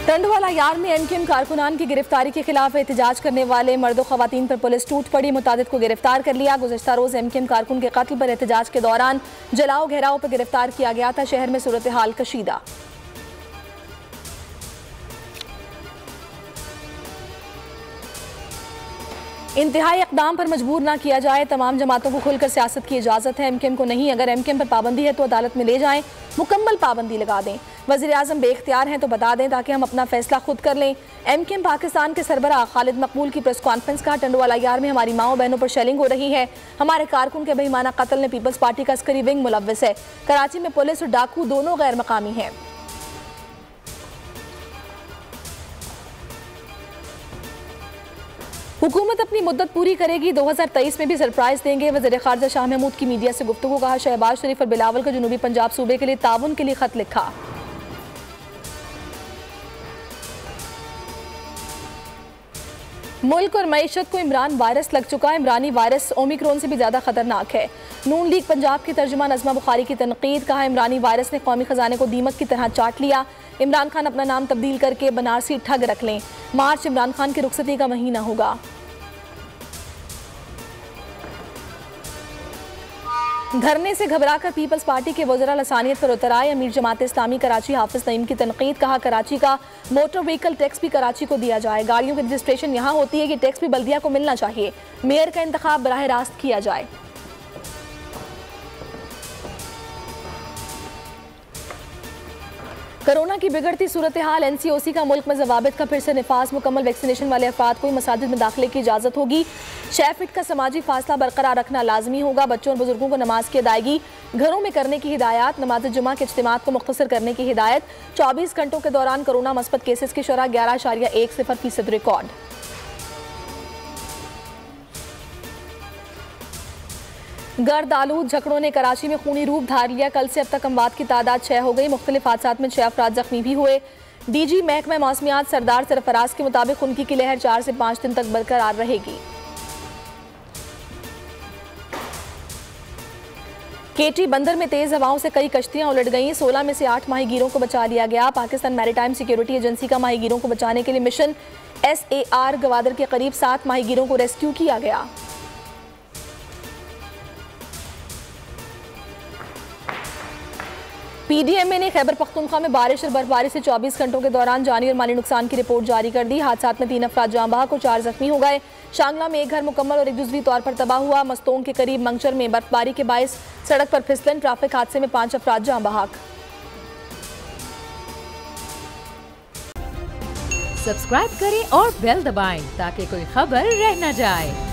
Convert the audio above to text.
टंडवाला यार में एमकेएम कारकुनान की गिरफ्तारी के खिलाफ एहतजाज करने वाले मर्दों खवातीन पर पुलिस टूट पड़ी। मुतादिद को गिरफ्तार कर लिया। गुज़श्ता रोज एमकेएम कारकुन के कत्ल पर एहतजाज के दौरान जलाओ घेराव पर गिरफ्तार किया गया था। शहर में सूरत हाल कशीदा। इंतहाई इक़दाम पर मजबूर ना किया जाए। तमाम जमातों को खुलकर सियासत की इजाज़त है। एमकेएम को नहीं, अगर एमकेएम पर पाबंदी है तो अदालत में ले जाएं, मुकम्मल पाबंदी लगा दें। वज़ीर आज़म बेख्तियार हैं तो बता दें ताकि हम अपना फैसला खुद कर लें। एमकेएम पाकिस्तान के सरबराह खालिद मकबूल की प्रेस कॉन्फ्रेंस का टंडवाला यार में हमारी माओ बहनों पर शेलिंग हो रही है। हमारे कारकुन के बेईमाना कत्ल में पीपल्स पार्टी का अस्करी विंग मुलव्विस है। कराची में पुलिस और डाकू दोनों गैर मकामी हैं। हुकूमत अपनी मुद्दत पूरी करेगी, 2023 में भी सरप्राइज देंगे। वज़ीर ख़ारजा शाह महमूद की मीडिया से गुफ्तगू। कहा, शहबाज शरीफ और बिलावल को जनूबी पंजाब सूबे के लिए ताउन के लिए खत लिखा। मुल्क और मईशत को इमरान वायरस लग चुका है। इमरानी वायरस ओमिक्रॉन से भी ज्यादा खतरनाक है। नून लीग पंजाब की तर्जुमा नज़मा बुखारी की तनकीद। कहा, इमरानी वायरस ने कौमी खजाने को दीमक की तरह चाट लिया। इमरान खान अपना नाम तब्दील करके बनारसी ठग रख लें। मार्च इमरान खान की रुखसती का महीना होगा। धरने से घबराकर पीपल्स पार्टी के वज़रा लसानियत पर उतर आए। अमीर जमात इस्लामी कराची हाफिज नईम की तनकीद। कहा, कराची का मोटर व्हीकल टैक्स भी कराची को दिया जाए। गाड़ियों की रजिस्ट्रेशन यहाँ होती है, कि टैक्स भी बल्दिया को मिलना चाहिए। मेयर का इंतखाब बराह रास्त किया जाए। कोरोना की बिगड़ती सूरत हाल। एनसीओसी का मुल्क में जवाबित का फिर से निफाज। मुकम्मल वैक्सीनेशन वाले अफराद को ही मसाजिद में दाखिले की इजाज़त होगी। 6 फीट का समाजी फासला बरकरार रखना लाजमी होगा। बच्चों और बुजुर्गों को नमाज की अदायगी घरों में करने की हिदायत। नमाज जुमा के इज्तिमात को मुख्तसर करने की हिदायत। 24 घंटों के दौरान कोरोना मस्बत केसेस की शरह 11.10% रिकॉर्ड। गर्द आलूद झकड़ों ने कराची में खूनी रूप धार लिया। कल से अब तक अमवात की तादाद 6 हो गई। मुख्तलिफ हादसात में 6 अफराद जख्मी भी हुए। डीजी महकमा मौसमियात सरदार सरफराज के मुताबिक उनकी की लहर 4 से 5 दिन तक बरकरार रहेगी। केटी बंदर में तेज हवाओं से कई कश्तियां उलट गईं। 16 में से 8 माहीगीरों को बचा लिया गया। पाकिस्तान मैरीटाइम सिक्योरिटी एजेंसी का माहीगीरों को बचाने के लिए मिशन SAR गवादर के करीब 7 माहीगीरों को रेस्क्यू किया गया। PDMA ने खैबर पख्तूनख्वा में बारिश और बर्फबारी से 24 घंटों के दौरान जानी और माली नुकसान की रिपोर्ट जारी कर दी। हादसात में 3 अफराद जाँ बहक और 4 जख्मी हो गए। शांगला में एक घर मुकम्मल और एक जुज़वी तौर पर तबाह हुआ। मस्तोंग के करीब मंगचर में बर्फबारी के बायस सड़क पर फिसलन। ट्रैफिक हादसे में 5 अफराद जाँ बहक। सब्सक्राइब करें और बेल दबाएं ताकि कोई खबर रह न जाए।